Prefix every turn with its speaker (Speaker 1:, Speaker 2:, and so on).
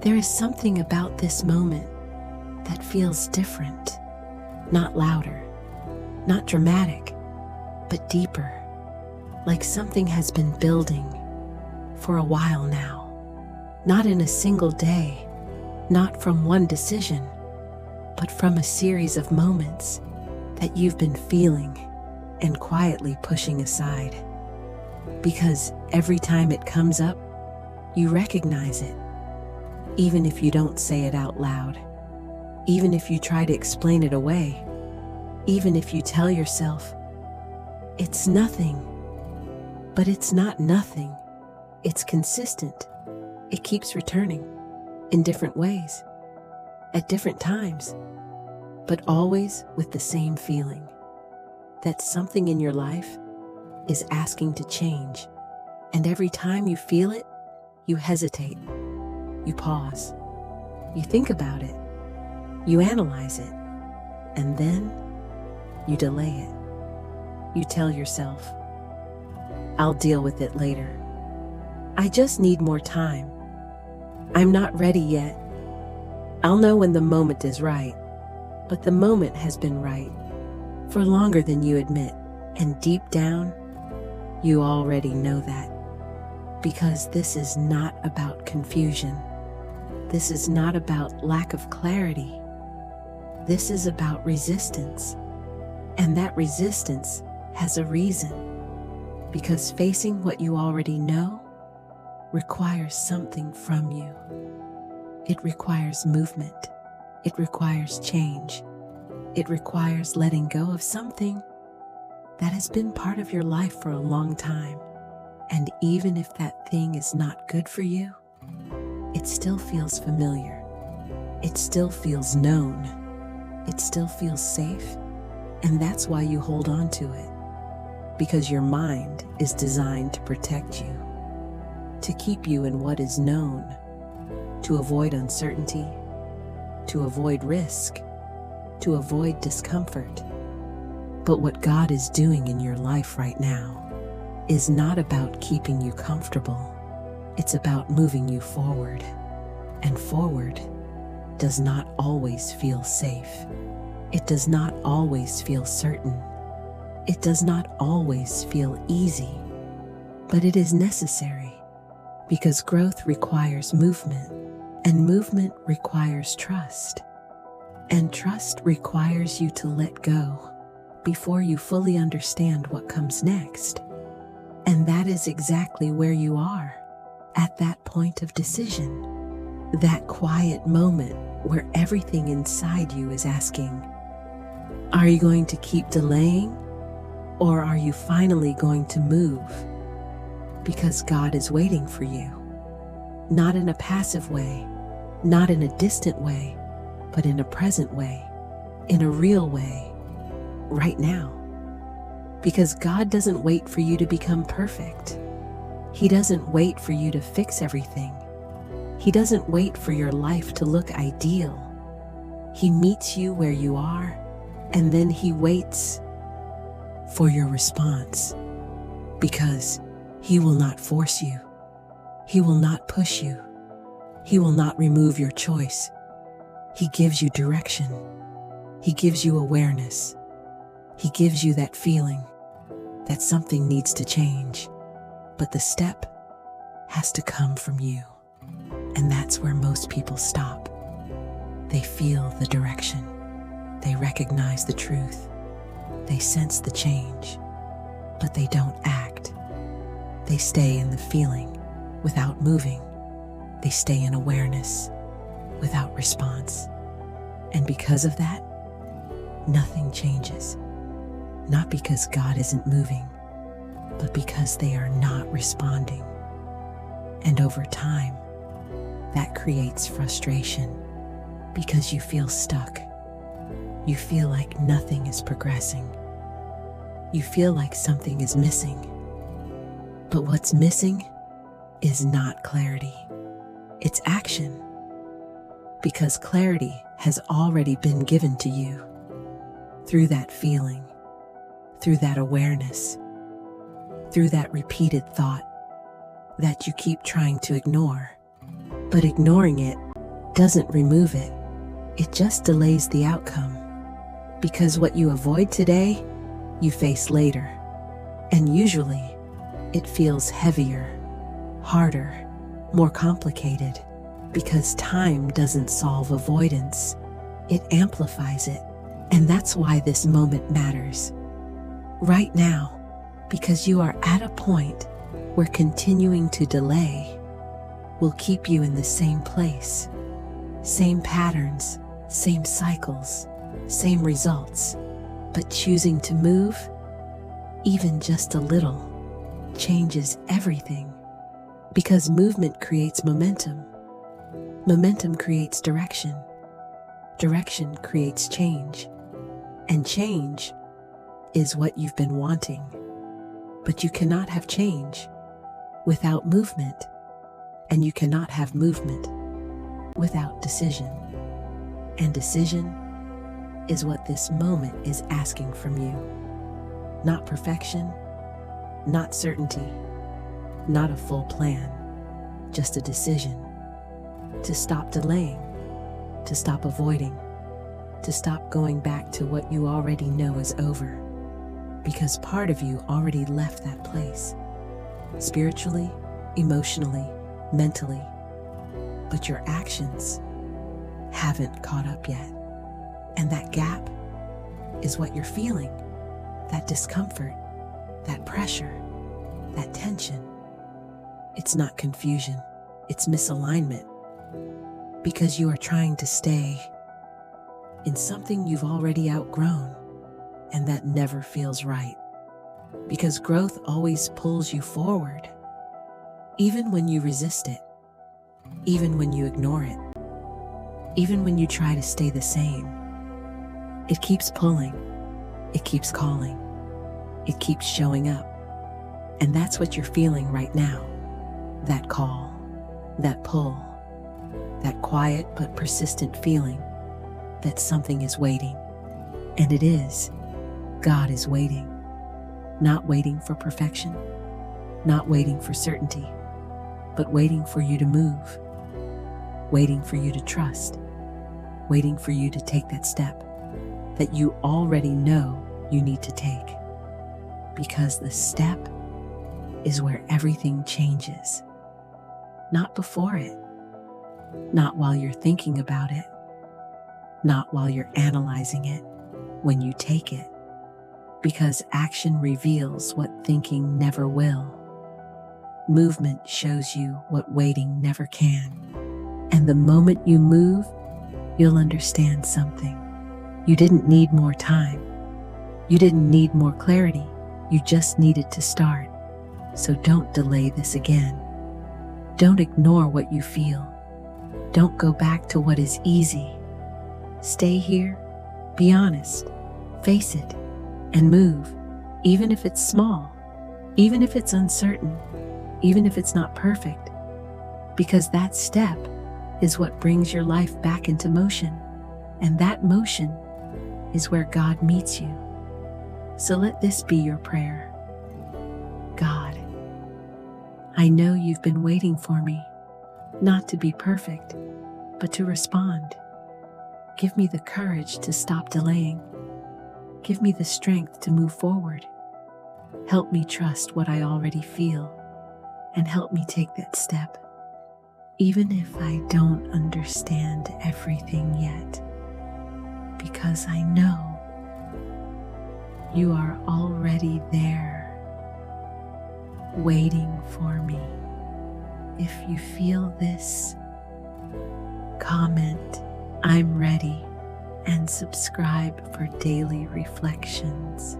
Speaker 1: There is something about this moment that feels different, not louder, not dramatic, but deeper, like something has been building for a while now. Not in a single day, not from one decision, but from a series of moments that you've been feeling and quietly pushing aside. Because every time it comes up, you recognize it, even if you don't say it out loud, even if you try to explain it away, even if you tell yourself, it's nothing. But it's not nothing. It's consistent. It keeps returning in different ways, at different times, but always with the same feeling that something in your life is asking to change. And every time you feel it, you hesitate, you pause, you think about it, you analyze it, and then you delay it. You tell yourself, I'll deal with it later. I just need more time. I'm not ready yet. I'll know when the moment is right. But the moment has been right for longer than you admit. And deep down, you already know that. Because this is not about confusion. This is not about lack of clarity. This is about resistance. And that resistance has a reason. Because facing what you already know requires something from you. It requires movement. It requires change. It requires letting go of something that has been part of your life for a long time. And even if that thing is not good for you, it still feels familiar. It still feels known. It still feels safe. And that's why you hold on to it. Because your mind is designed to protect you, to keep you in what is known, to avoid uncertainty, to avoid risk, to avoid discomfort. But what God is doing in your life right now is not about keeping you comfortable. It's about moving you forward. And forward does not always feel safe. It does not always feel certain. It does not always feel easy. But it is necessary, because growth requires movement, and movement requires trust. And trust requires you to let go before you fully understand what comes next. And that is exactly where you are, at that point of decision, that quiet moment where everything inside you is asking, are you going to keep delaying, or are you finally going to move? Because God is waiting for you, not in a passive way, not in a distant way, but in a present way, in a real way, right now. Because God doesn't wait for you to become perfect. He doesn't wait for you to fix everything. He doesn't wait for your life to look ideal. He meets you where you are, and then He waits for your response. Because He will not force you. He will not push you. He will not remove your choice. He gives you direction. He gives you awareness. He gives you that feeling that something needs to change. But the step has to come from you. And that's where most people stop. They feel the direction. They recognize the truth. They sense the change. But they don't act. They stay in the feeling without moving. They stay in awareness without response. And because of that, nothing changes. Not because God isn't moving, but because they are not responding. And over time, that creates frustration because you feel stuck. You feel like nothing is progressing. You feel like something is missing. But what's missing is not clarity. It's action. Because clarity has already been given to you through that feeling, through that awareness, through that repeated thought that you keep trying to ignore. But ignoring it doesn't remove it. It just delays the outcome. Because what you avoid today, you face later. And usually, it feels heavier, harder, more complicated. Because time doesn't solve avoidance, it amplifies it. And that's why this moment matters. Right now, because you are at a point where continuing to delay will keep you in the same place, same patterns, same cycles, same results. But choosing to move, even just a little, changes everything. Because movement creates momentum. Momentum creates direction. Direction creates change. And change is what you've been wanting. But you cannot have change without movement. And you cannot have movement without decision. And decision is what this moment is asking from you. Not perfection, not certainty, not a full plan, just a decision to stop delaying, to stop avoiding, to stop going back to what you already know is over. Because part of you already left that place, spiritually, emotionally, mentally. But your actions haven't caught up yet. And that gap is what you're feeling. That discomfort, that pressure, that tension. It's not confusion, it's misalignment. Because you are trying to stay in something you've already outgrown, and that never feels right. Because growth always pulls you forward, even when you resist it, even when you ignore it, even when you try to stay the same. It keeps pulling, it keeps calling, it keeps showing up. And that's what you're feeling right now. That call, that pull, that quiet but persistent feeling that something is waiting. And it is. God is waiting. Not waiting for perfection, not waiting for certainty, but waiting for you to move, waiting for you to trust, waiting for you to take that step that you already know you need to take. Because the step is where everything changes. Not before it, not while you're thinking about it, not while you're analyzing it, when you take it. Because action reveals what thinking never will. Movement shows you what waiting never can. And the moment you move, you'll understand something. You didn't need more time. You didn't need more clarity. You just needed to start. So don't delay this again. Don't ignore what you feel. Don't go back to what is easy. Stay here, be honest, face it, and move, even if it's small, even if it's uncertain, even if it's not perfect. Because that step is what brings your life back into motion. And that motion is where God meets you. So let this be your prayer. God, I know you've been waiting for me, not to be perfect, but to respond. Give me the courage to stop delaying. Give me the strength to move forward. Help me trust what I already feel, and help me take that step, even if I don't understand everything yet. Because I know you are already there, waiting for me. If you feel this, comment, "I'm ready," and subscribe for daily reflections.